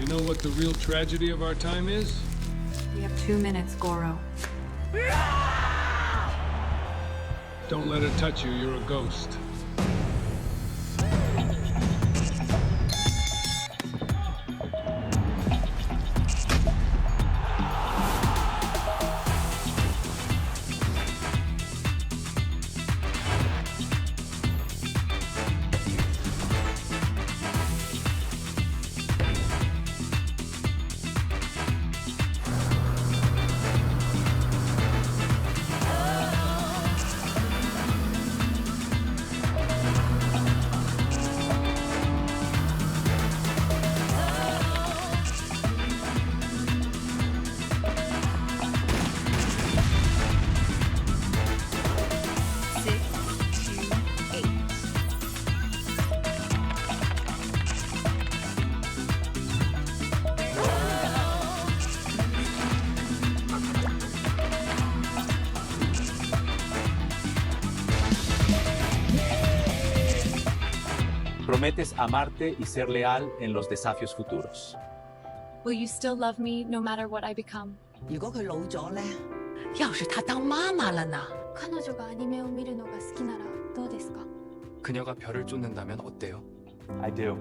You know what the real tragedy of our time is? We have 2 minutes, Goro. Don't let it touch you, you're a ghost. Prometes amarte y ser leal en los desafíos futuros. Will you still love me no matter what I become? 如果佢老咗呢？要是他当妈妈了呢？彼女がアニメを見るのが好きならどうですか? 그녀가 별을 쫓는다면 어때요? I do.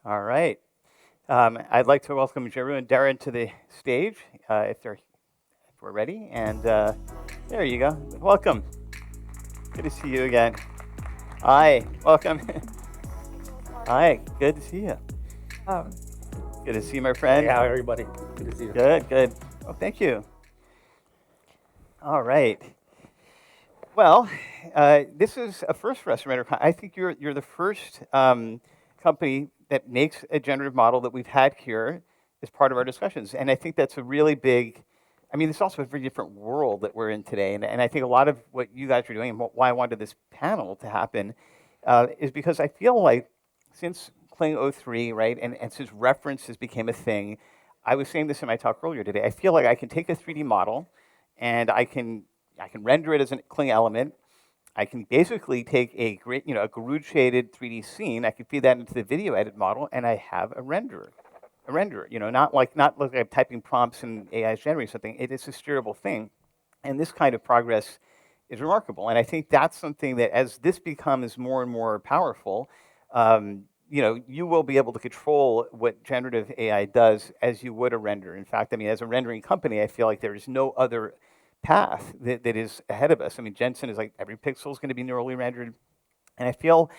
All right. I'd like to welcome Zheru and Deren to the stage, if we're ready. And there you go. Welcome. Good to see you again. Hi. Welcome. Hi. Good to see you. Good to see you, my friend. Yeah, everybody. Good to see you. Good, good. Oh, thank you. All right. Well, this is a first for us, Moderator. I think you're the first company that makes a generative model that we've had here as part of our discussions. And I think that's a really big, I mean, it's also a very different world that we're in today. And I think a lot of what you guys are doing and why I wanted this panel to happen is because I feel like since Kling 03, right, and since references became a thing, I was saying this in my talk earlier today, I feel like I can take a 3D model and I can render it as a Kling element. I can basically take a Garud shaded 3D scene. I can feed that into the video edit model, and I have a renderer. Not like I'm typing prompts and AI is generating something. It is a steerable thing, and this kind of progress is remarkable. And I think that's something that, as this becomes more and more powerful, you will be able to control what generative AI does as you would a render. In fact, I mean, as a rendering company, I feel like there is no other path that is ahead of us. I mean, Jensen is like every pixel is going to be neurally rendered. And I feel,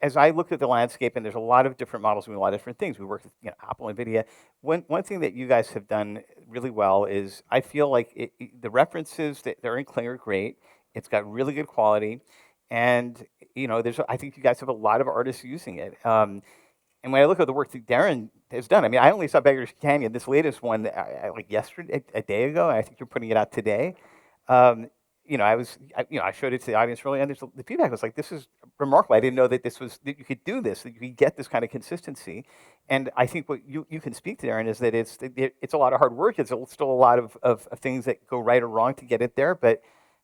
as I look at the landscape, and there's a lot of different models doing a lot of different things. We work with Apple, NVIDIA. One thing that you guys have done really well is I feel like the references that are in Kling are great. It's got really good quality. And, I think you guys have a lot of artists using it. And when I look at the work that Deren has done, I mean, I only saw Beggar's Canyon, this latest one, like yesterday, a day ago, and I think you're putting it out today. I showed it to the audience earlier, and the feedback was like, this is remarkable. I didn't know that that you could do this, that you could get this kind of consistency. And I think what you can speak to, Deren, is that it's a lot of hard work. It's still a lot of things that go right or wrong to get it there. But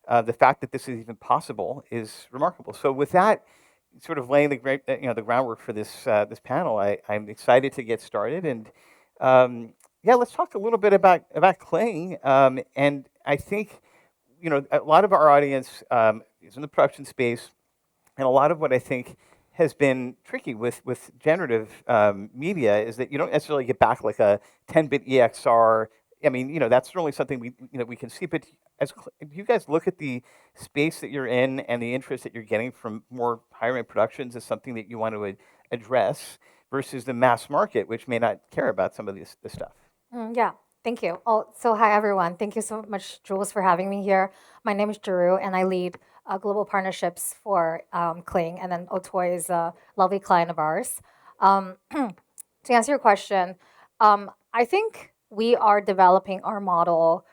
the fact that this is even possible is remarkable. So with that, sort of laying the groundwork for this panel, I'm excited to get started. And let's talk a little bit about Kling. And I think a lot of our audience is in the production space, and a lot of what I think has been tricky with generative media is that you don't necessarily get back like a 10-bit EXR. I mean, that's certainly something we can see, but as you guys look at the space that you're in and the interest that you're getting from more higher-end productions as something that you want to address versus the mass market, which may not care about some of this stuff. Yeah, thank you. So hi, everyone. Thank you so much, Jules, for having me here. My name is Zheru, and I lead global partnerships for Kling, and then Otoy is a lovely client of ours. To answer your question, I think we are developing our model.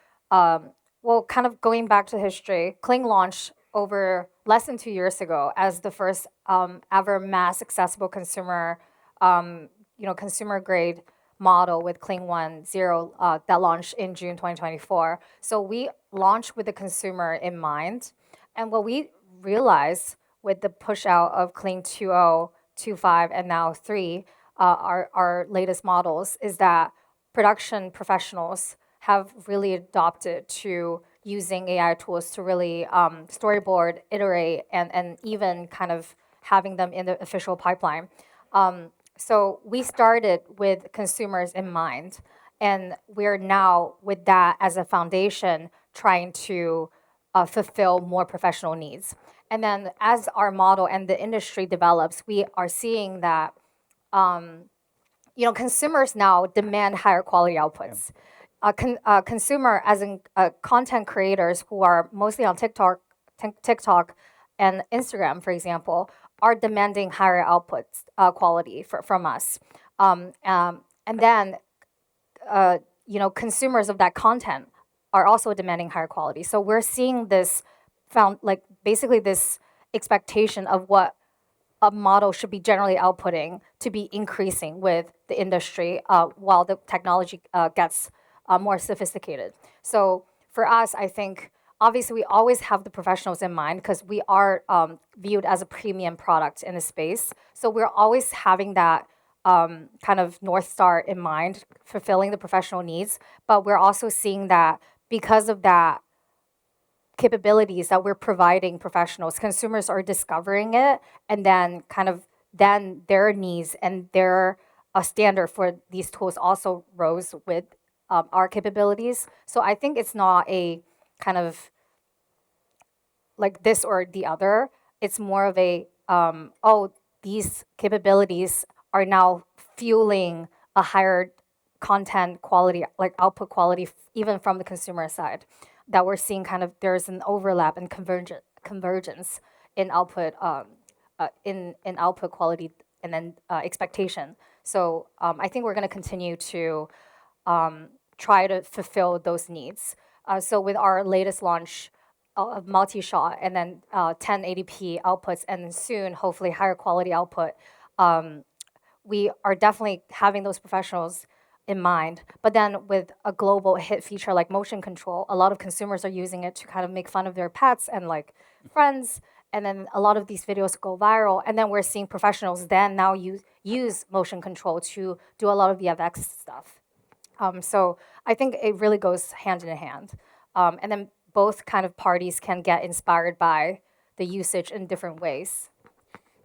Kind of going back to history, Kling launched over less than 2 years ago as the first ever mass accessible consumer consumer grade model with Kling 1.0 that launched in June 2024. So we launched with the consumer in mind. And what we realized with the push out of Kling 2.0, 2.5, and now 3, our latest models, is that production professionals have really adopted to using AI tools to really storyboard, iterate, and even kind of having them in the official pipeline. So we started with consumers in mind, and we're now, with that as a foundation, trying to fulfill more professional needs. And then as our model and the industry develops, we are seeing that consumers now demand higher quality outputs. Consumer, as in content creators who are mostly on TikTok and Instagram, for example, are demanding higher outputs quality from us. And then, consumers of that content are also demanding higher quality. So we're seeing this basically this expectation of what a model should be generally outputting to be increasing with the industry while the technology gets more sophisticated. So for us, I think obviously we always have the professionals in mind because we are viewed as a premium product in the space. So we're always having that kind of North Star in mind, fulfilling the professional needs. But we're also seeing that because of that capabilities that we're providing professionals, consumers are discovering it, and then then their needs and their standard for these tools also rose with our capabilities. So I think it's not a kind of like this or the other. It's more of a these capabilities are now fueling a higher content quality, like output quality, even from the consumer side, that we're seeing there's an overlap and convergence in output in output quality and then expectation. So I think we're going to continue to try to fulfill those needs. So with our latest launch of multi-shot and then 1080p outputs and then soon hopefully higher quality output, we are definitely having those professionals in mind. But then with a global hit feature like motion control, a lot of consumers are using it to kind of make fun of their pets and like friends. And then a lot of these videos go viral. And then we're seeing professionals then now use motion control to do a lot of VFX stuff. So I think it really goes hand in hand. And then both kind of parties can get inspired by the usage in different ways.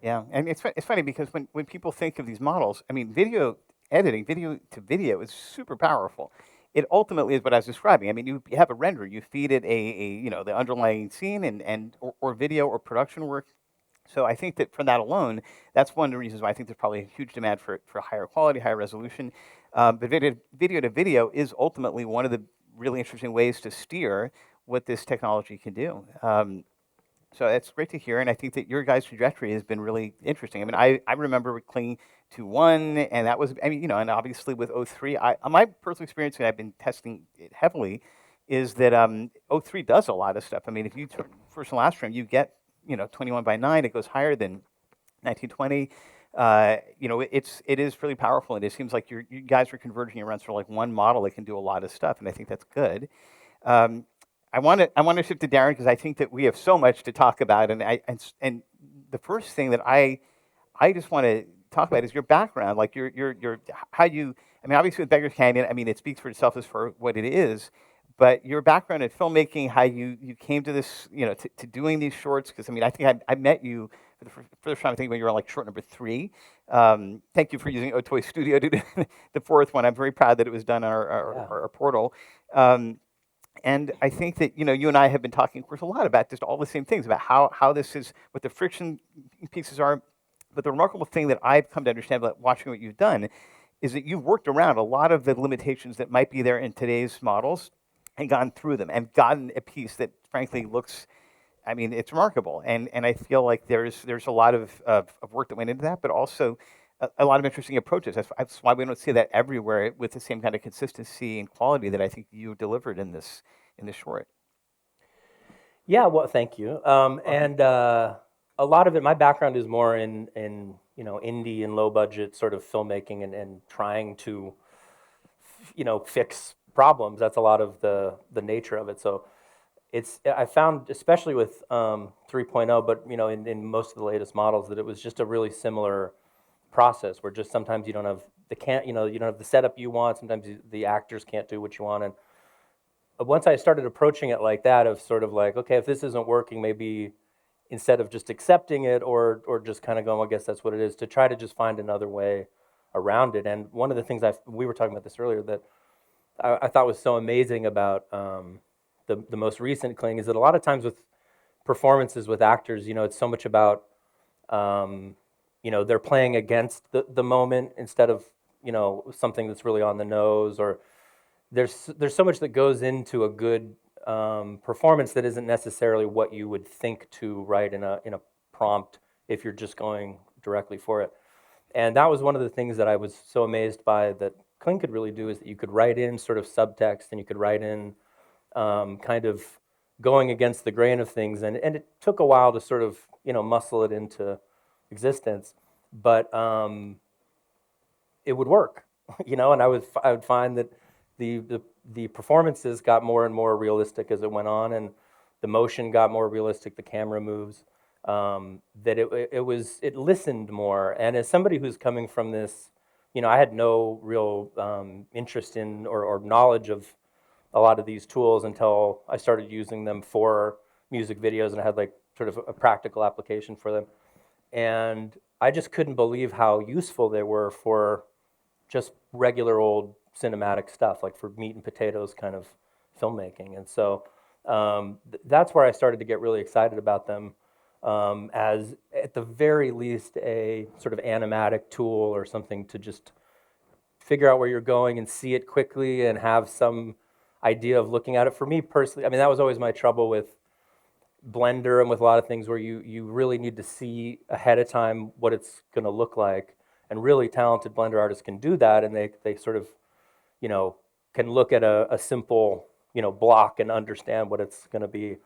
Yeah, and it's funny because when people think of these models, I mean, video editing, video to video, is super powerful. It ultimately is what I was describing. I mean, you have a render, you feed it the underlying scene or video or production work. So I think that for that alone, that's one of the reasons why I think there's probably a huge demand for higher quality, higher resolution. But video to video is ultimately one of the really interesting ways to steer what this technology can do. So that's great to hear, and I think that your guys' trajectory has been really interesting. I mean, I remember Kling 2.1, and that was, and obviously with 0.3, my personal experience, and I've been testing it heavily, is that 0.3 does a lot of stuff. I mean, if you turn first and last frame, you get 21:9. It goes higher than 1920. It is really powerful, and it seems like you guys are converging around sort of like one model that can do a lot of stuff, and I think that's good. I want to shift to Deren because I think that we have so much to talk about, and the first thing that I just want to talk about is your background, like your how you. I mean, obviously with Beggar Canyon, I mean, it speaks for itself as for what it is, but your background in filmmaking, how you came to this, to doing these shorts. Because I mean, I think I met you for the first time. I think when you were on like short number 3. Thank you for using Otoy Studio to do the 4th one. I'm very proud that it was done on our portal. And I think that you and I have been talking, of course, a lot about just all the same things about how this is, what the friction pieces are. But the remarkable thing that I've come to understand about watching what you've done is that you've worked around a lot of the limitations that might be there in today's models and gone through them and gotten a piece that frankly looks, I mean, it's remarkable. And I feel like there's a lot of work that went into that, but also a lot of interesting approaches. That's why we don't see that everywhere with the same kind of consistency and quality that I think you delivered in this short. Yeah, well, thank you. And a lot of it, my background is more in indie and low budget sort of filmmaking and trying to, fix problems. That's a lot of the nature of it. So I found, especially with 3.0, but in most of the latest models, that it was just a really similar process where just sometimes you don't have you don't have the setup you want. Sometimes the actors can't do what you want. And once I started approaching it like that, of sort of like, okay, if this isn't working, maybe instead of just accepting it or just kind of going, well, I guess that's what it is, to try to just find another way around it. And one of the things we were talking about this earlier that I thought was so amazing about the most recent Kling is that a lot of times with performances with actors, it's so much about they're playing against the moment instead of something that's really on the nose, or there's so much that goes into a good performance that isn't necessarily what you would think to write in a prompt if you're just going directly for it. And that was one of the things that I was so amazed by that Kling could really do, is that you could write in sort of subtext, and you could write in kind of going against the grain of things. And it took a while to sort of muscle it into existence, but it would work, and I would find that the performances got more and more realistic as it went on, and the motion got more realistic, the camera moves, that it listened more. And as somebody who's coming from this, I had no real interest in or knowledge of a lot of these tools until I started using them for music videos, and I had like sort of a practical application for them. And I just couldn't believe how useful they were for just regular old cinematic stuff, like for meat and potatoes kind of filmmaking. And so that's where I started to get really excited about them, as at the very least a sort of animatic tool or something to just figure out where you're going and see it quickly and have some idea of looking at it. For me personally, I mean, that was always my trouble with Blender and with a lot of things, where you really need to see ahead of time what it's going to look like. And really talented Blender artists can do that, and they sort of, can look at a simple, block and understand what it's going to be.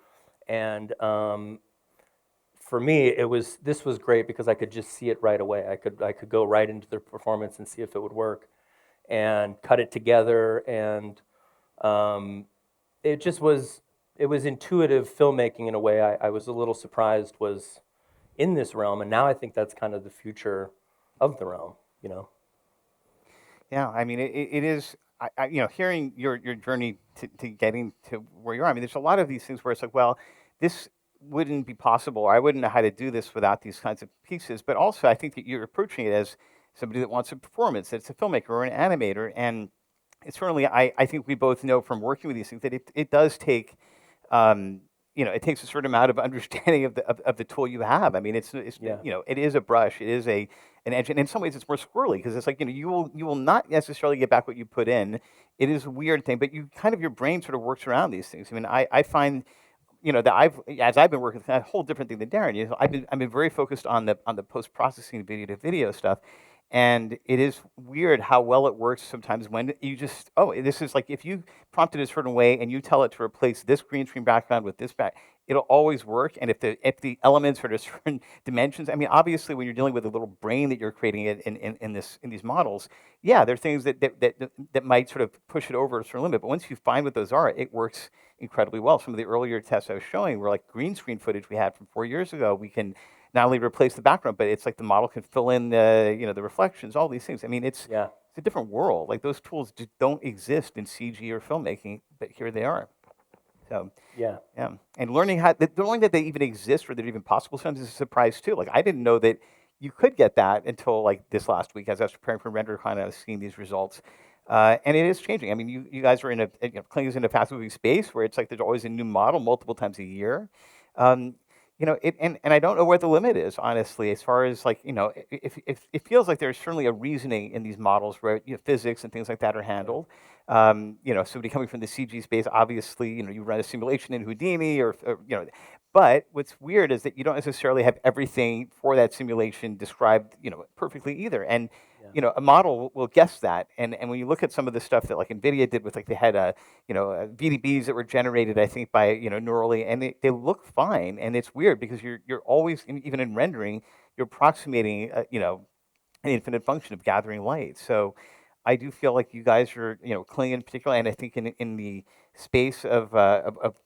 And for me, this was great because I could just see it right away. I could go right into the performance and see if it would work, and cut it together. And it was intuitive filmmaking in a way I was a little surprised was in this realm. And now I think that's kind of the future of the realm, Yeah, I mean, it is, hearing your journey to getting to where you are. I mean, there's a lot of these things where it's like, well, this wouldn't be possible. I wouldn't know how to do this without these kinds of pieces. But also, I think that you're approaching it as somebody that wants a performance, that's a filmmaker or an animator. And it's certainly, I think we both know from working with these things that it does take, it takes a certain amount of understanding of the tool you have. I mean, it's Yeah. It is a brush, it is an engine. In some ways, it's more squirrely because it's like, you will not necessarily get back what you put in. It is a weird thing, but your brain sort of works around these things. I mean, I find, that as I've been working with a whole different thing than Deren. I've been very focused on the post processing video to video stuff. And it is weird how well it works sometimes when you just, this is like, if you prompt it a certain way and you tell it to replace this green screen background with this it'll always work. And if the elements are to certain dimensions, I mean, obviously when you're dealing with a little brain that you're creating in these models, yeah, there are things that might sort of push it over a certain limit. But once you find what those are, it works incredibly well. Some of the earlier tests I was showing were like green screen footage we had from 4 years ago. We can not only replace the background, but it's like the model can fill in the reflections, all these things. I mean, it's a different world. Like those tools just don't exist in CG or filmmaking, but here they are. So yeah, and learning that they even exist or they're even possible sometimes is a surprise too. Like I didn't know that you could get that until like this last week as I was preparing for RenderCon. I was seeing these results. And it is changing. I mean, you guys are Kling is in a fast-moving space where it's like there's always a new model multiple times a year. And I don't know where the limit is, honestly, as far as like, if it feels like there's certainly a reasoning in these models where physics and things like that are handled. Somebody coming from the CG space, obviously, you run a simulation in Houdini or But what's weird is that you don't necessarily have everything for that simulation described, perfectly either. And a model will guess that. And when you look at some of the stuff that like NVIDIA did with like they had VDBs that were generated, I think by neurally, and they look fine. And it's weird because you're always even in rendering, you're approximating an infinite function of gathering light. So I do feel like you guys are, Kling in particular, and I think in the space of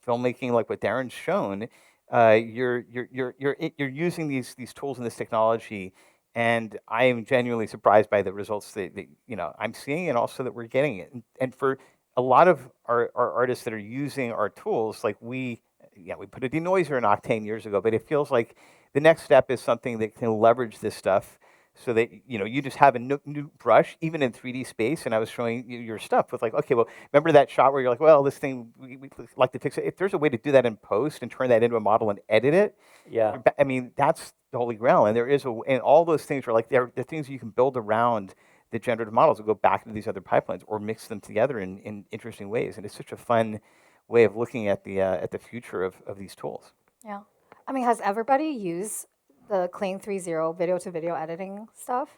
filmmaking, like what Deren's shown, you're using these tools and this technology, and I am genuinely surprised by the results that I'm seeing, and also that we're getting it. And for a lot of our artists that are using our tools, like we put a denoiser in Octane years ago, but it feels like the next step is something that can leverage this stuff so that you just have a new brush, even in 3D space. And I was showing you your stuff with like, okay, well, remember that shot where you're like, well, this thing we like to fix it. If there's a way to do that in post and turn that into a model and edit it, Yeah. I mean, that's the holy grail. And there is and all those things are like they're things you can build around the generative models and go back into these other pipelines or mix them together in interesting ways. And it's such a fun way of looking at the future of these tools. Yeah. I mean, has everybody used the Kling 3.0 video to video editing stuff?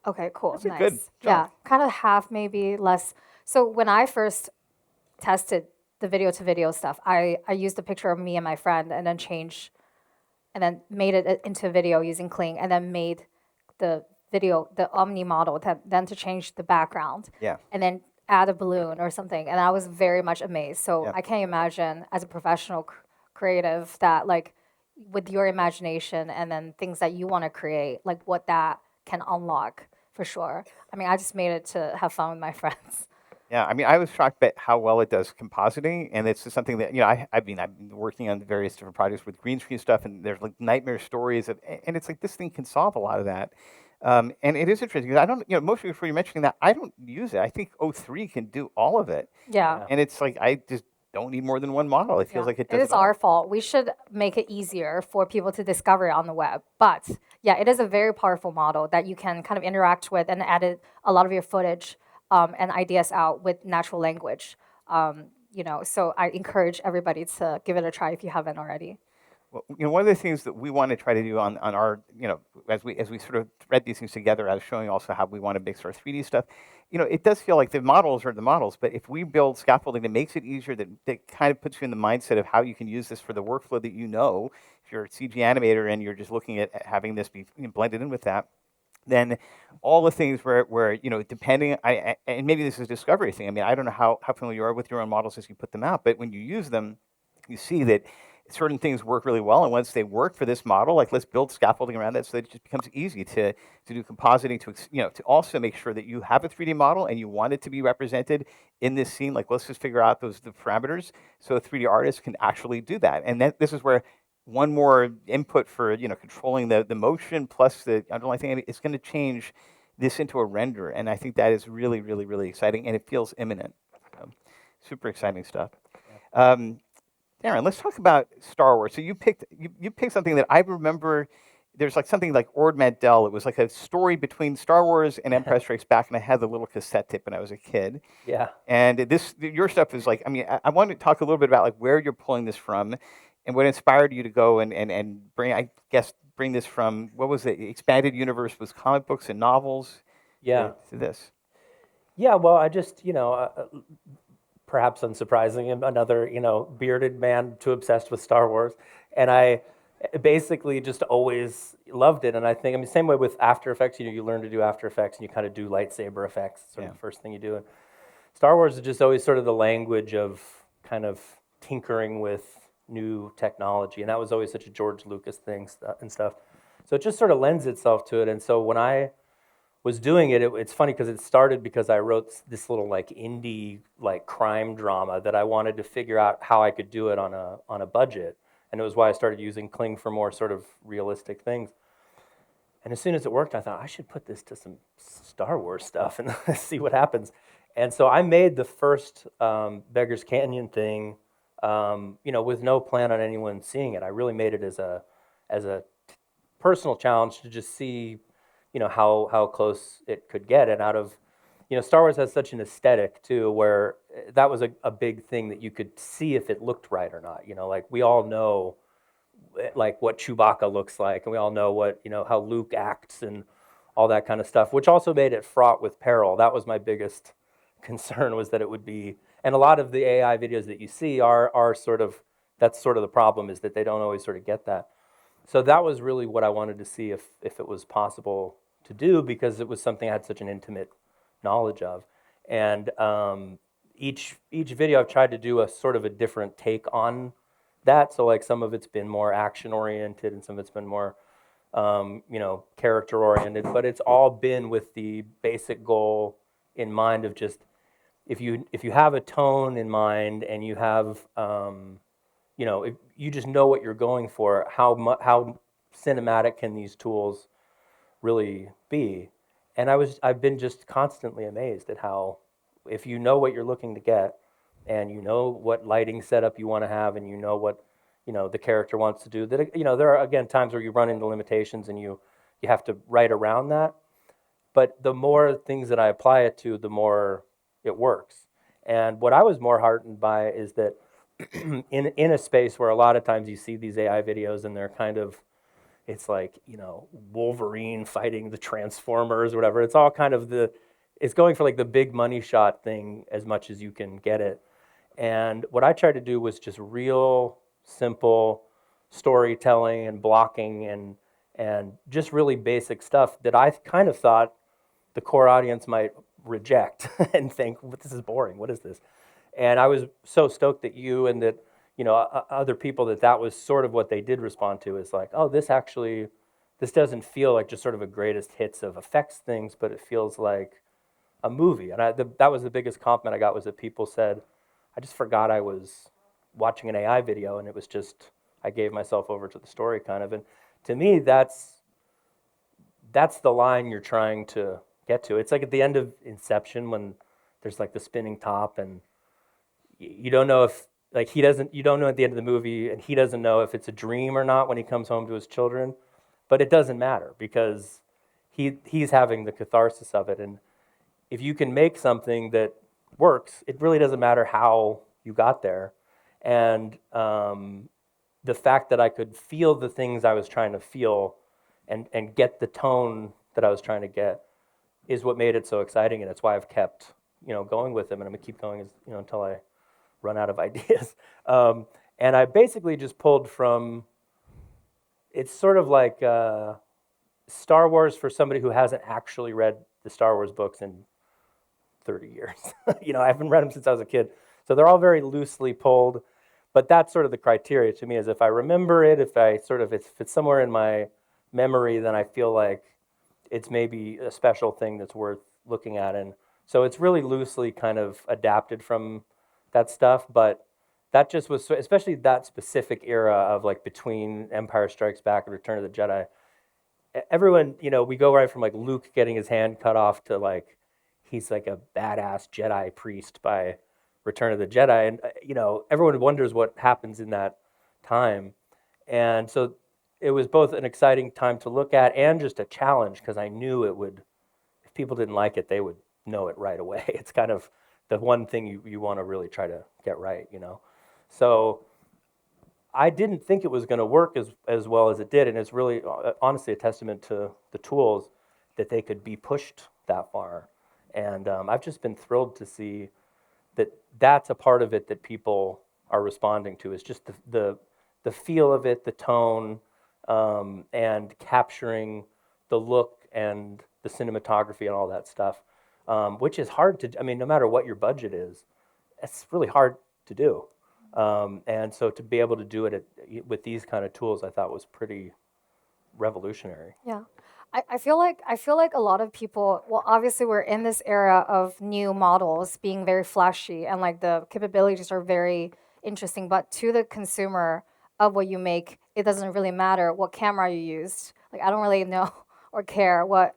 Okay, cool. That's a nice. good Yeah, jump. kind of half, maybe less. So when I first tested the video to video stuff, I used a picture of me and my friend and then made it into a video using Kling, and then made the video, the Omni model, then to change the background. Yeah. And then add a balloon or something. And I was very much amazed. So Yeah. I can't imagine as a professional creative that like with your imagination and then things that you want to create, like what that can unlock for sure. I mean, I just made it to have fun with my friends. Yeah, I mean, I was shocked by how well it does compositing, and it's just something that I've been working on various different projects with green screen stuff, and there's like nightmare stories of, and it's like this thing can solve a lot of that, and it is interesting because I don't, most of you before you're mentioning that I don't use it. I think O3 can do all of it, Yeah. and it's like I just don't need more than one model. It feels like it does. It is all. our fault. We should make it easier for people to discover it on the web. But yeah, it is a very powerful model that you can kind of interact with and edit a lot of your footage and ideas out with natural language. So I encourage everybody to give it a try if you haven't already. Well, one of the things that we want to try to do on our, as we sort of thread these things together, I was showing also how we want to mix our 3D stuff. It does feel like the models are the models, but if we build scaffolding that makes it easier, that kind of puts you in the mindset of how you can use this for the workflow that if you're a CG animator and you're just looking at having this be blended in with that, then all the things where depending, and maybe this is a discovery thing. I mean, I don't know how familiar you are with your own models as you put them out, but when you use them, you see that certain things work really well, and once they work for this model, like let's build scaffolding around that so that it just becomes easy to do compositing, to also make sure that you have a 3D model and you want it to be represented in this scene. Like let's just figure out the parameters so a 3D artist can actually do that. And then this is where one more input for controlling the motion plus the underlying thing, it's going to change this into a render, and I think that is really, really, really exciting, and it feels imminent. Super exciting stuff. Deren, let's talk about Star Wars. So you picked something that I remember. There's like something like Ord Mantell. It was like a story between Star Wars and Empire Strikes Back, and I had the little cassette tape when I was a kid. Yeah. And your stuff is like, I mean, I want to talk a little bit about like where you're pulling this from, and what inspired you to go and bring this from, what was it? Expanded universe was comic books and novels. Yeah. To this. Yeah. Well, I just perhaps unsurprising, another, bearded man too obsessed with Star Wars. And I basically just always loved it. And I think, same way with After Effects, you learn to do After Effects and you kind of do lightsaber effects, sort of the first thing you do. And Star Wars is just always sort of the language of kind of tinkering with new technology. And that was always such a George Lucas thing and stuff. So it just sort of lends itself to it. And so when I was doing it, it's funny because it started because I wrote this little like indie like crime drama that I wanted to figure out how I could do it on a budget, and it was why I started using Kling for more sort of realistic things. And as soon as it worked, I thought I should put this to some Star Wars stuff and see what happens. And so I made the first Beggar's Canyon thing, with no plan on anyone seeing it. I really made it as a personal challenge to just see how close it could get. And out of, Star Wars has such an aesthetic too, where that was a big thing, that you could see if it looked right or not. You know, like we all know like what Chewbacca looks like, and we all know what, you know, how Luke acts and all that kind of stuff, which also made it fraught with peril. That was my biggest concern, was that it would be, and a lot of the AI videos that you see are sort of, that's sort of the problem, is that they don't always sort of get that. So that was really what I wanted to see if it was possible to do, because it was something I had such an intimate knowledge of. And each video I've tried to do a sort of a different take on that. So like some of it's been more action oriented and some of it's been more you know, character oriented, but it's all been with the basic goal in mind of just, if you have a tone in mind and you have you know, if you just know what you're going for, how cinematic can these tools really be? And I've been just constantly amazed at how, if you know what you're looking to get, and you know what lighting setup you want to have, and you know what, you know, the character wants to do, that, you know, there are again times where you run into limitations and you have to write around that. But the more things that I apply it to, the more it works. And what I was more heartened by is that in a space where a lot of times you see these AI videos and they're kind of, it's like, you know, Wolverine fighting the Transformers or whatever. It's all kind of it's going for like the big money shot thing as much as you can get it. And what I tried to do was just real simple storytelling and blocking and just really basic stuff that I kind of thought the core audience might reject and think, this is boring, what is this? And I was so stoked that you and that, you know, other people, that was sort of what they did respond to, is like, oh, this doesn't feel like just sort of a greatest hits of effects things, but it feels like a movie. And that was the biggest compliment I got, was that people said, I just forgot I was watching an AI video, and it was just, I gave myself over to the story kind of. And to me, that's the line you're trying to get to. It's like at the end of Inception when there's like the spinning top, and you don't know if, like, you don't know at the end of the movie, and he doesn't know if it's a dream or not when he comes home to his children, but it doesn't matter because he's having the catharsis of it. And if you can make something that works, it really doesn't matter how you got there. And the fact that I could feel the things I was trying to feel and get the tone that I was trying to get is what made it so exciting, and it's why I've kept, you know, going with them, and I'm gonna keep going, you know, until I run out of ideas. And I basically just pulled from, it's sort of like Star Wars for somebody who hasn't actually read the Star Wars books in 30 years. You know, I haven't read them since I was a kid. So they're all very loosely pulled, but that's sort of the criteria to me, is if I remember it, if it's somewhere in my memory, then I feel like it's maybe a special thing that's worth looking at. And so it's really loosely kind of adapted from that stuff, but that just was, especially that specific era of like between Empire Strikes Back and Return of the Jedi, everyone, you know, we go right from like Luke getting his hand cut off to like, he's like a badass Jedi priest by Return of the Jedi. And, you know, everyone wonders what happens in that time. And so it was both an exciting time to look at and just a challenge, because I knew it would, if people didn't like it, they would know it right away. It's kind of the one thing you want to really try to get right, you know. So I didn't think it was going to work as well as it did, and it's really honestly a testament to the tools that they could be pushed that far. And I've just been thrilled to see that that's a part of it that people are responding to, is just the feel of it, the tone, and capturing the look and the cinematography and all that stuff, which is hard to, I mean, no matter what your budget is, it's really hard to do. And so to be able to do it with these kind of tools, I thought was pretty revolutionary. Yeah. I feel like a lot of people, well, obviously we're in this era of new models being very flashy and like the capabilities are very interesting, but to the consumer of what you make, it doesn't really matter what camera you used. Like, I don't really know or care what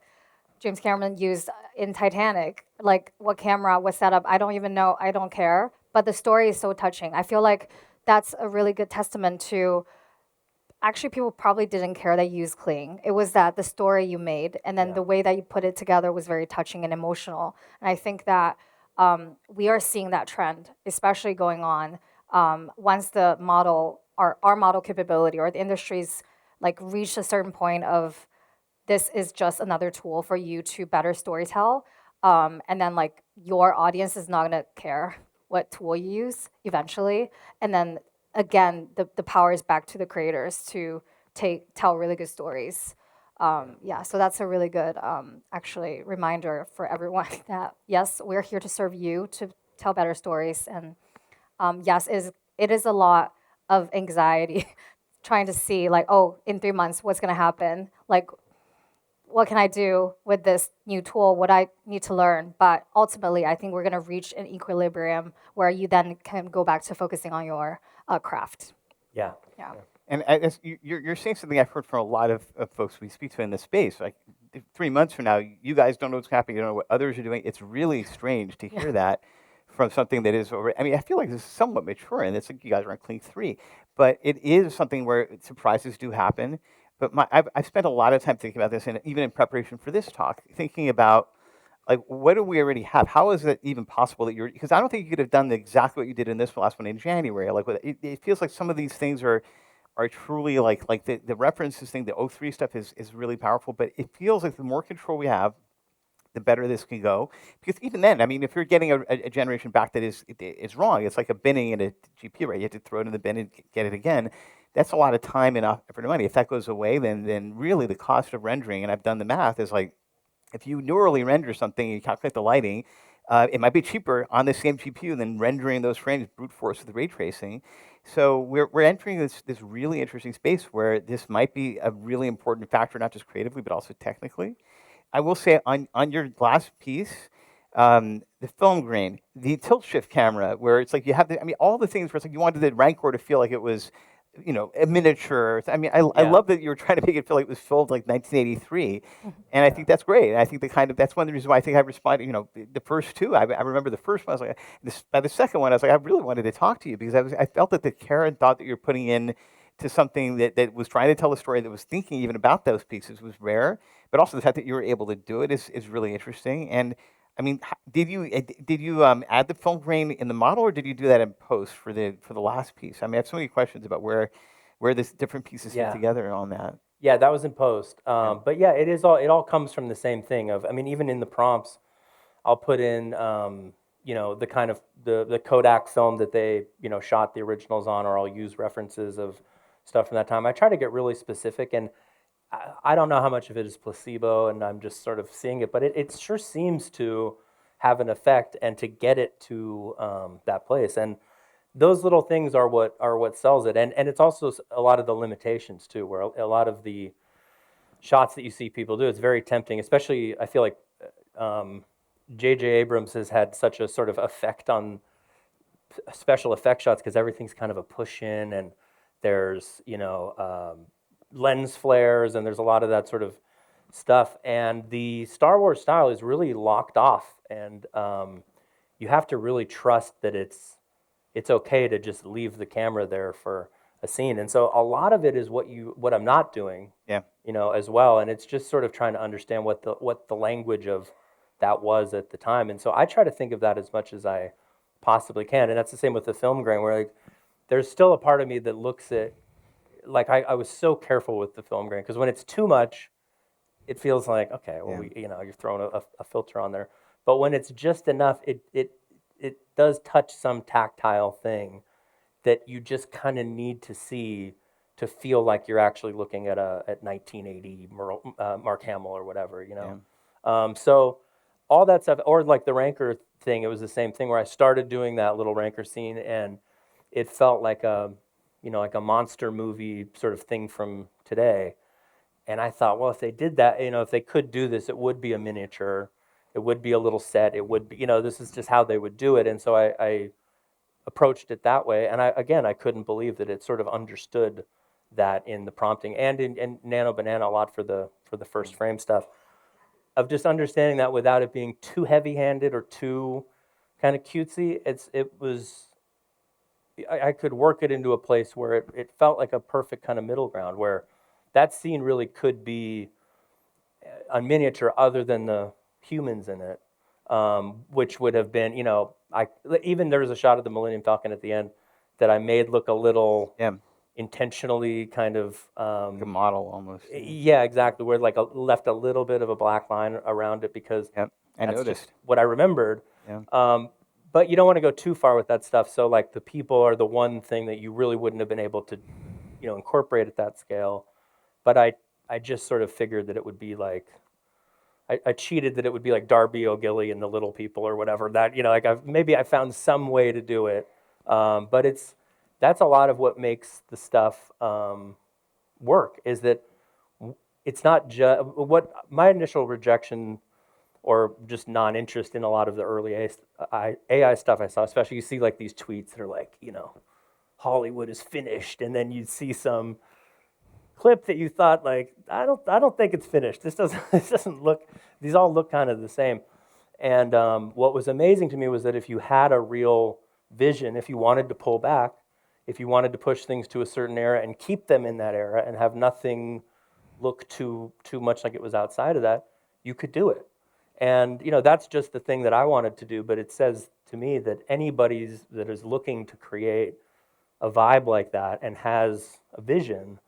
James Cameron used in Titanic, like what camera, what setup, I don't even know, I don't care. But the story is so touching. I feel like that's a really good testament to, actually people probably didn't care that you used Kling. It was that the story you made and then the way that you put it together was very touching and emotional. And I think that We are seeing that trend, especially going on once the model, our model capability or the industry's like reached a certain point of this is just another tool for you to better storytell. And then like your audience is not gonna care what tool you use eventually. And then again, the power is back to the creators to tell really good stories. Yeah, so that's a really good actually reminder for everyone that yes, we're here to serve you to tell better stories. And yes, it is a lot of anxiety trying to see like, oh, in 3 months, what's gonna happen? Like, what can I do with this new tool? What I need to learn? But ultimately, I think we're gonna reach an equilibrium where you then can go back to focusing on your craft. Yeah. Yeah. And you're saying something I've heard from a lot of folks we speak to in this space. Like 3 months from now, you guys don't know what's happening. You don't know what others are doing. It's really strange to hear that from something that is already. I mean, I feel like this is somewhat mature, and it's like you guys are on Kling 3, but it is something where surprises do happen. But I've spent a lot of time thinking about this, and even in preparation for this talk, thinking about like what do we already have? How is it even possible that you're? Because I don't think you could have done exactly what you did in this last one in January. Like it feels like some of these things are truly like the references thing, the O3 stuff is really powerful, but it feels like the more control we have, the better this can go. Because even then, I mean, if you're getting a generation back that is wrong, it's like a binning in a GPU, right? You have to throw it in the bin and get it again. That's a lot of time and effort and money. If that goes away, then really the cost of rendering, and I've done the math, is like if you neurally render something and you calculate the lighting, it might be cheaper on the same GPU than rendering those frames brute force with ray tracing. So we're entering this really interesting space where this might be a really important factor, not just creatively, but also technically. I will say on your last piece, the film grain, the tilt shift camera, where it's like you have I mean, all the things where it's like you wanted the Rancor to feel like it was, a miniature. I mean, I Yeah. love that you were trying to make it feel like it was filmed like 1983, and I think that's great. And I think that's one of the reasons why I think I responded. The first two, I remember the first one. I was like, by the second one, I was like, I really wanted to talk to you because I felt that the care and thought that you're putting in to something that was trying to tell a story, that was thinking even about those pieces, was rare. But also the fact that you were able to do it is really interesting. And I mean, did you add the film grain in the model, or did you do that in post for the last piece? I mean, I have so many questions about where this different pieces fit Yeah. together on that. Yeah, that was in post. But yeah, it all comes from the same thing of, I mean, even in the prompts, I'll put in, the kind of the Kodak film that they, shot the originals on, or I'll use references of stuff from that time. I try to get really specific, and I don't know how much of it is placebo and I'm just sort of seeing it, but it sure seems to have an effect and to get it to that place. And those little things are what sells it. And it's also a lot of the limitations too, where a lot of the shots that you see people do, it's very tempting, especially I feel like J.J. Abrams has had such a sort of effect on special effect shots because everything's kind of a push in, and there's lens flares, and there's a lot of that sort of stuff. And the Star Wars style is really locked off, and you have to really trust that it's okay to just leave the camera there for a scene. And so a lot of it is what I'm not doing, Yeah. as well. And it's just sort of trying to understand what the language of that was at the time. And so I try to think of that as much as I possibly can. And that's the same with the film grain, where like there's still a part of me that looks at, like I was so careful with the film grain, because when it's too much, it feels like, okay, well, you're throwing a filter on there. But when it's just enough, it does touch some tactile thing that you just kind of need to see to feel like you're actually looking at 1980 Mark Hamill or whatever, So all that stuff, or like the Rancor thing, it was the same thing where I started doing that little Rancor scene, and it felt like like a monster movie sort of thing from today. And I thought, well, if they did that, if they could do this, it would be a miniature, it would be a little set, it would be, this is just how they would do it. And so I approached it that way. And I couldn't believe that it sort of understood that in the prompting, and in Nano Banana a lot for the first frame stuff, of just understanding that without it being too heavy-handed or too kind of cutesy. I could work it into a place where it felt like a perfect kind of middle ground, where that scene really could be a miniature other than the humans in it. which would have been, even there was a shot of the Millennium Falcon at the end that I made look a little intentionally kind of like a model almost. Yeah, exactly. Where like left a little bit of a black line around it because I that's noticed just what I remembered. Yeah. But you don't want to go too far with that stuff. So like the people are the one thing that you really wouldn't have been able to, incorporate at that scale. But I just sort of figured that it would be like, I cheated that it would be like Darby O'Gilly and the Little People or whatever. That like maybe I found some way to do it, but that's a lot of what makes the stuff work. Is that it's not just what my initial rejection or just non-interest in a lot of the early AI stuff I saw. Especially you see like these tweets that are like Hollywood is finished, and then you see some clip that you thought like I don't think it's finished. This doesn't look. These all look kind of the same. And what was amazing to me was that if you had a real vision, if you wanted to pull back, if you wanted to push things to a certain era and keep them in that era and have nothing look too much like it was outside of that, you could do it. And that's just the thing that I wanted to do. But it says to me that anybody that is looking to create a vibe like that and has a vision,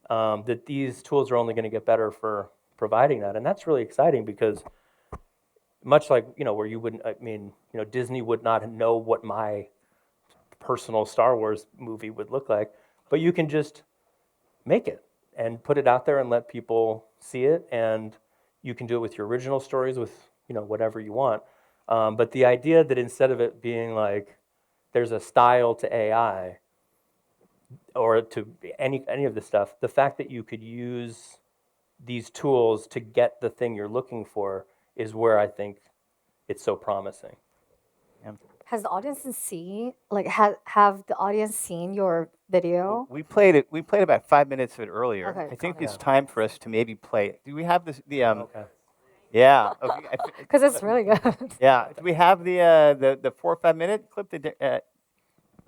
that these tools are only going to get better for providing that. And that's really exciting because much like, where you wouldn't, Disney would not know what my personal Star Wars movie would look like, but you can just make it and put it out there and let people see it. And you can do it with your original stories with, whatever you want. But the idea that instead of it being like, there's a style to AI, or to any of this stuff, the fact that you could use these tools to get the thing you're looking for is where I think it's so promising. Has the audience seen, like, have the audience seen your video? We played it. We played about 5 minutes of it earlier. Okay, I think got it's time for us to maybe play it. Do we have this? Okay. Yeah. Because it's really good. Yeah. Do we have the 4 or 5 minute clip that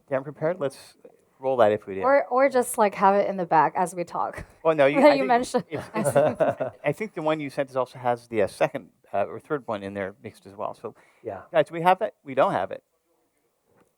Deren prepared? Let's roll that if we do. Or just like have it in the back as we talk. Well, no, You think mentioned. I think the one you sent also has the second or third one in there mixed as well. So, Yeah. guys, do we have that? We don't have it.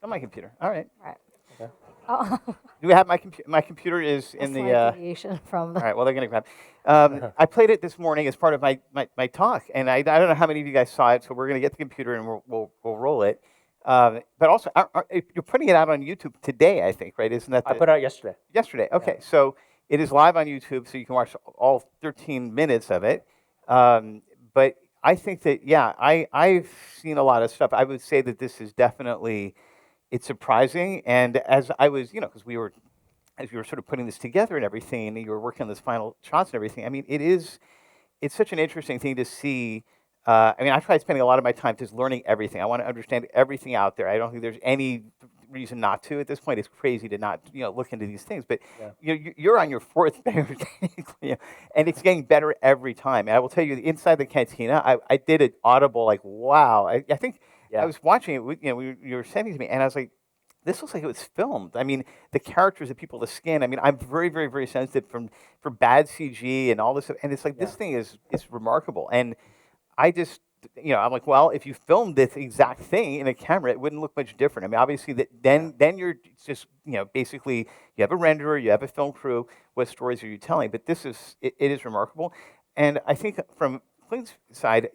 On my computer. All right. Right. Okay. Oh, Do we have my computer? My computer is in slight the. deviation from the. All right. Well, they're going to grab. I played it this morning as part of my talk, and I don't know how many of you guys saw it. So we're going to get the computer and we'll roll it. But also, you're putting it out on YouTube today, I think, right? Isn't that? I put it out yesterday. Yesterday. Okay. Yeah. So it is live on YouTube, so you can watch all 13 minutes of it. But I think that I've seen a lot of stuff. I would say that this is definitely. It's surprising, and as I was, because as we were sort of putting this together and everything, and you were working on this final shots and everything. I mean, it's such an interesting thing to see. I tried spending a lot of my time just learning everything. I want to understand everything out there. I don't think there's any reason not to at this point. It's crazy to not, look into these things. But you're on your fourth Beggar, and it's getting better every time. And I will tell you, inside the cantina, I did an audible like, wow. I think. Yeah. I was watching it, you were sending it to me, and I was like, this looks like it was filmed. I mean, the characters, the people, the skin. I mean, I'm very, very, very sensitive for bad CG and all this stuff. And it's like, this thing is remarkable. And I just, I'm like, well, if you filmed this exact thing in a camera, it wouldn't look much different. I mean, obviously, then you're just, basically, you have a renderer, you have a film crew. What stories are you telling? But it is remarkable. And I think from Kling's side,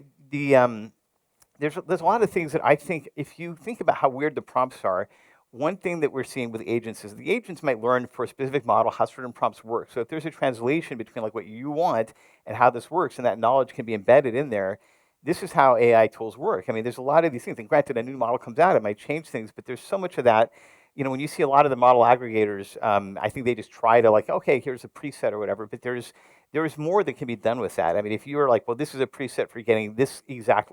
there's a lot of things that I think, if you think about how weird the prompts are, one thing that we're seeing with agents is the agents might learn for a specific model how certain prompts work. So if there's a translation between like what you want and how this works, and that knowledge can be embedded in there, this is how AI tools work. I mean, there's a lot of these things. And granted, a new model comes out, it might change things, but there's so much of that. When you see a lot of the model aggregators, I think they just try to like, okay, here's a preset or whatever, but there's more that can be done with that. I mean, if you were like, well, this is a preset for getting this exact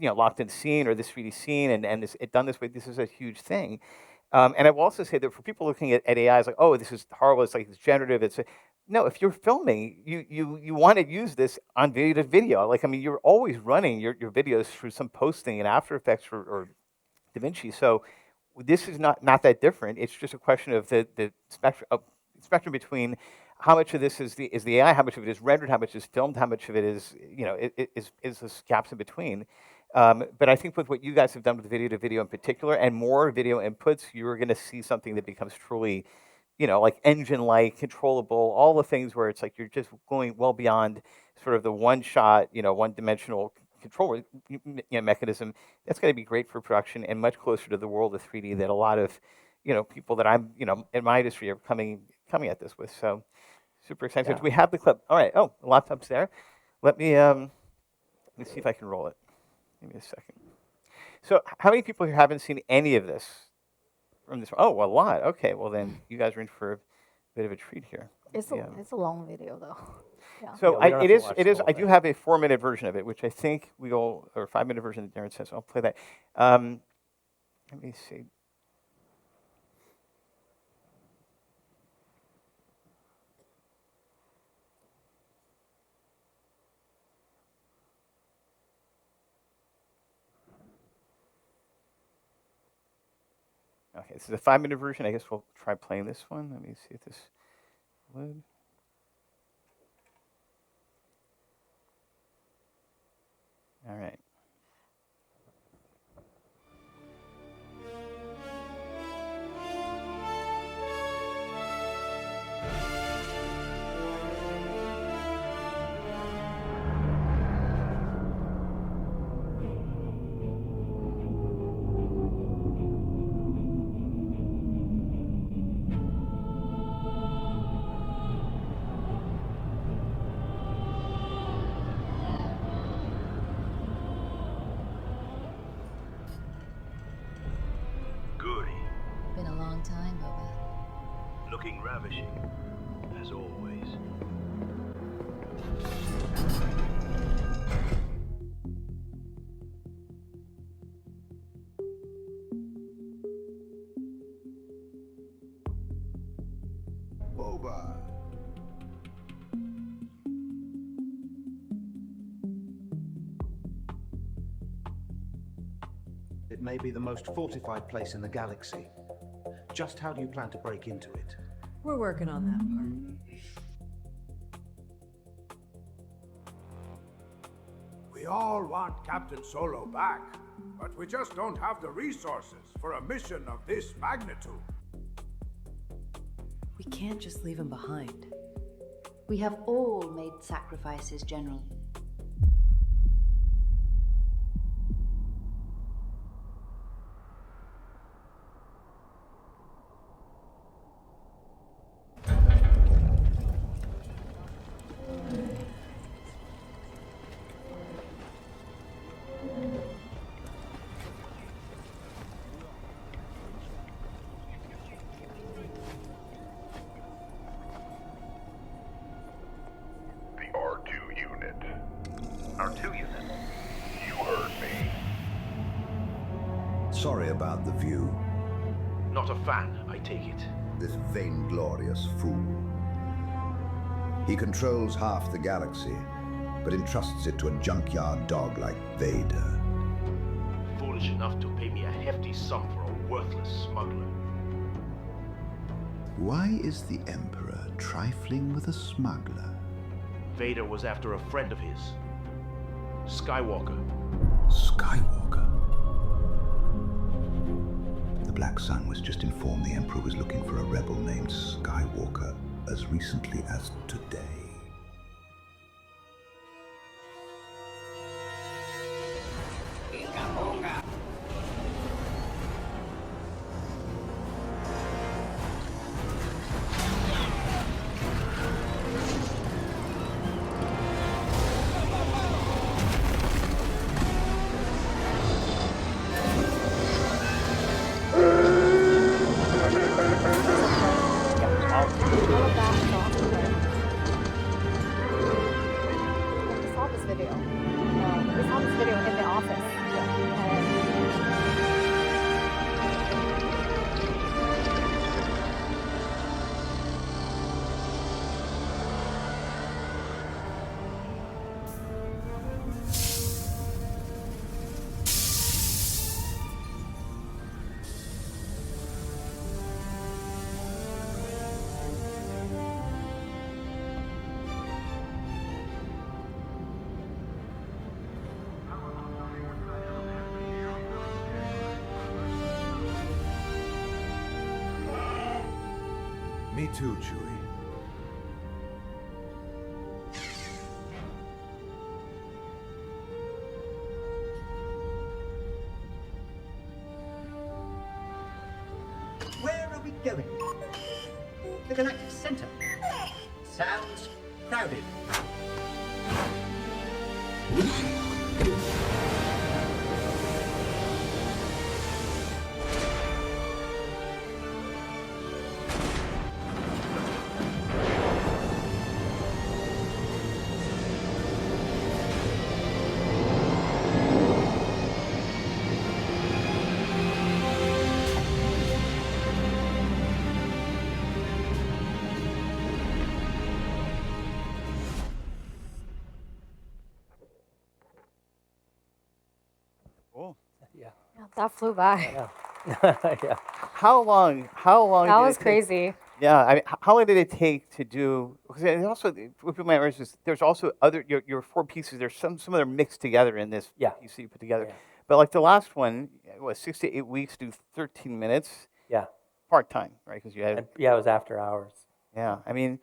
locked in scene or this 3D scene and it done this way, this is a huge thing. And I will also say that for people looking at AI, it's like, oh, this is horrible, it's like it's generative. No, if you're filming, you want to use this on video to video. Like, I mean, you're always running your videos through some posting in After Effects or DaVinci. So this is not that different. It's just a question of the spectrum between how much of this is the AI, how much of it is rendered, how much is filmed, how much of it is, is this gaps in between. But I think with what you guys have done with video to video in particular, and more video inputs, you're going to see something that becomes truly, like engine-like, controllable, all the things where it's like you're just going well beyond sort of the one-shot, one-dimensional control mechanism. That's going to be great for production and much closer to the world of 3D that a lot of, people that I'm, in my industry are coming at this with. So super excited. Yeah. Do we have the clip? All right. Oh, the laptop's there. Let me see if I can roll it. Give me a second. So how many people here haven't seen any of this from this? Oh, a lot. Okay, well then you guys are in for a bit of a treat here. It's a long video though. Yeah. So Yeah, we don't have to watch the whole I do thing. have a 4-minute version of it, which I think or 5-minute version that Deren says. I'll play that. Let me see. Okay, this is a 5-minute version. I guess we'll try playing this one. Let me see if this load. All right. Been a long time, Boba. Looking ravishing, as always. Boba. It may be the most fortified place in the galaxy. Just how do you plan to break into it? We're working on that part. We all want Captain Solo back, but we just don't have the resources for a mission of this magnitude. We can't just leave him behind. We have all made sacrifices, General. Sorry about the view. Not a fan, I take it. This vainglorious fool. He controls half the galaxy, but entrusts it to a junkyard dog like Vader. Foolish enough to pay me a hefty sum for a worthless smuggler. Why is the Emperor trifling with a smuggler? Vader was after a friend of his. Skywalker. Skywalker? The Black Sun was just informed the Emperor was looking for a rebel named Skywalker as recently as today. Me too, Chewie. Where are we going? The Galactic Center. Sounds crowded. Cool. Yeah. Yeah, that flew by. Yeah. Yeah. How long? That did was it take- crazy. Yeah, I mean, how long did it take to do? Because also, what people might realize is there's also other your 4 pieces. There's some of them mixed together in this piece that you put together. Yeah. But like the last one was 6 to 8 weeks, do 13 minutes. Yeah. Part time, right? Because you had. Yeah, it was after hours. Yeah, I mean,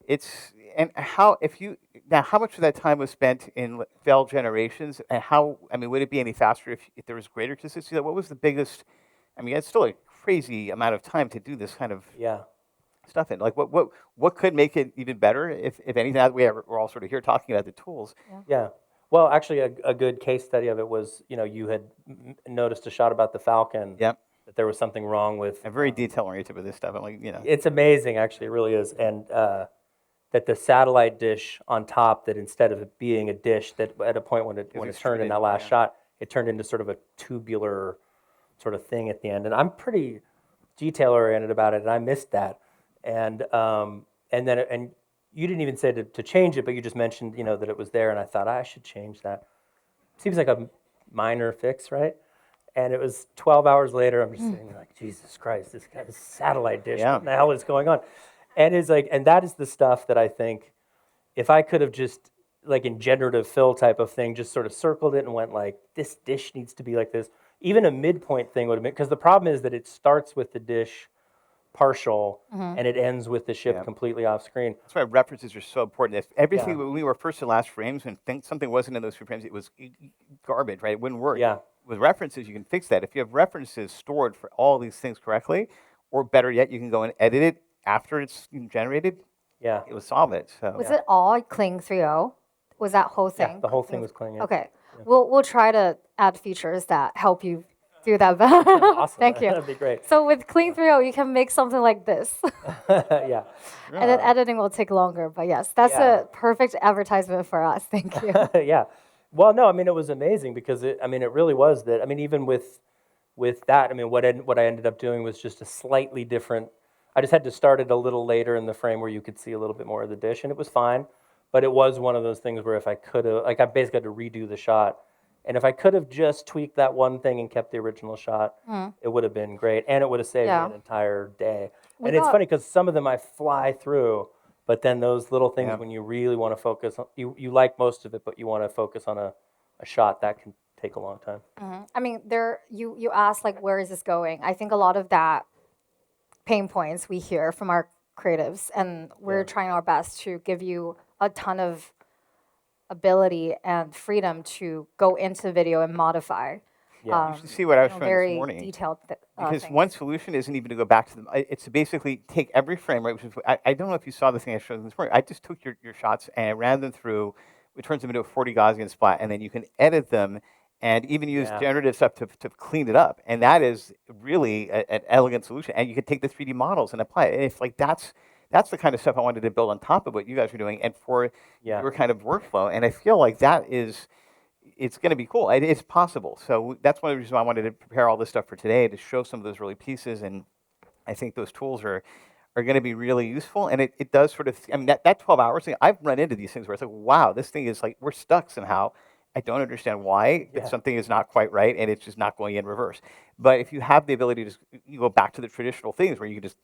it's and how if you now how much of that time was spent in failed generations, and how I mean, would it be any faster if there was greater consistency? Like, what was the biggest? I mean, it's still a crazy amount of time to do this kind of stuff in. Like, what could make it even better if anything? That we're all sort of here talking about the tools. Yeah. Well, actually, a good case study of it was, you had noticed a shot about the Falcon. Yep. That there was something wrong with. I'm very detail oriented with this stuff. I'm like, It's amazing, actually, it really is, and that the satellite dish on top, that instead of it being a dish, that at a point when it turned in that last shot, it turned into sort of a tubular sort of thing at the end. And I'm pretty detail oriented about it, and I missed that. And then you didn't even say to change it, but you just mentioned that it was there, and I thought I should change that. Seems like a minor fix, right? And it was 12 hours later. I'm just sitting there like, Jesus Christ, this guy's satellite dish. Yeah. What the hell is going on? And it's like, and that is the stuff that I think, if I could have just like in generative fill type of thing, just sort of circled it and went like, this dish needs to be like this. Even a midpoint thing would have been, because the problem is that it starts with the dish partial and it ends with the ship completely off screen. That's why references are so important. If everything when we were first and last frames and something wasn't in those 3 frames, it was garbage, right? It wouldn't work. Yeah. With references, you can fix that. If you have references stored for all these things correctly, or better yet, you can go and edit it after it's generated. Yeah. It will solve it. So Was it all Kling 3.0? Was that whole thing? Yeah, the whole thing was Kling. Yeah. Okay. Yeah. We'll try to add features that help you do that better. Awesome. Thank you. That'd be great. So with Kling 3.0, you can make something like this. Yeah. And then editing will take longer. But yes, that's a perfect advertisement for us. Thank you. Yeah. Well, no, I mean, it was amazing because it really was that. I mean, even with that, I mean, what I ended up doing was just a slightly different. I just had to start it a little later in the frame where you could see a little bit more of the dish, and it was fine. But it was one of those things where if I could have, like, I basically had to redo the shot. And if I could have just tweaked that one thing and kept the original shot, it would have been great. And it would have saved me an entire day. And it's funny because some of them I fly through, but then those little things when you really want to focus, you like most of it, but you want to focus on a shot, that can take a long time. I mean, you asked, like, where is this going? I think a lot of that pain points we hear from our creatives, and we're trying our best to give you a ton of ability and freedom to go into video and modify. Yeah, you should see what I was showing very this morning. Detailed because things. one solution isn't even to go back to them. It's to basically take every frame, right? Which is, I don't know if you saw the thing I showed this morning. I just took your shots and I ran them through. It turns them into a 40 Gaussian splat, and then you can edit them and even use generative stuff to clean it up. And that is really an elegant solution. And you can take the 3D models and apply it. And if like that's the kind of stuff I wanted to build on top of what you guys are doing and for your kind of workflow. And I feel like it's going to be cool. It's possible. So that's one of the reasons why I wanted to prepare all this stuff for today, to show some of those early pieces. And I think those tools are going to be really useful. And it does sort of, I mean, that 12 hours thing, I've run into these things where it's like, wow, this thing is like, we're stuck somehow. I don't understand why, but something is not quite right, and it's just not going in reverse. But if you have the ability to you go back to the traditional things where you can just,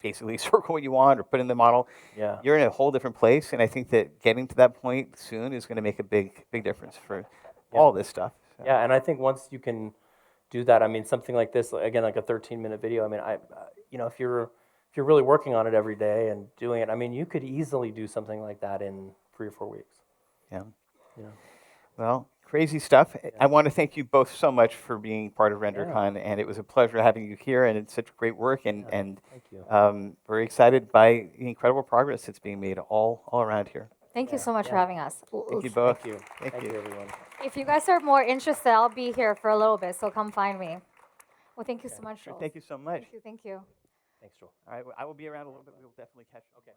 basically circle what you want or put in the model, you're in a whole different place. And I think that getting to that point soon is going to make a big difference for all this stuff. So. Yeah, and I think once you can do that, I mean, something like this, again, like a 13-minute video. I mean, if you're if you're really working on it every day and doing it, I mean, you could easily do something like that in 3 or 4 weeks. Yeah. You know. Well, crazy stuff. I want to thank you both so much for being part of RenderCon, and it was a pleasure having you here, and it's such great work, and thank you. Very excited by the incredible progress that's being made all around here. Thank you so much for having us. Thank you both. Thank you. Thank you, everyone. If you guys are more interested, I'll be here for a little bit, so come find me. Well, thank you so much, Jules. Thank you so much. Thank you. Thanks, Joel. All right, I will be around a little bit. We'll definitely catch up. Okay.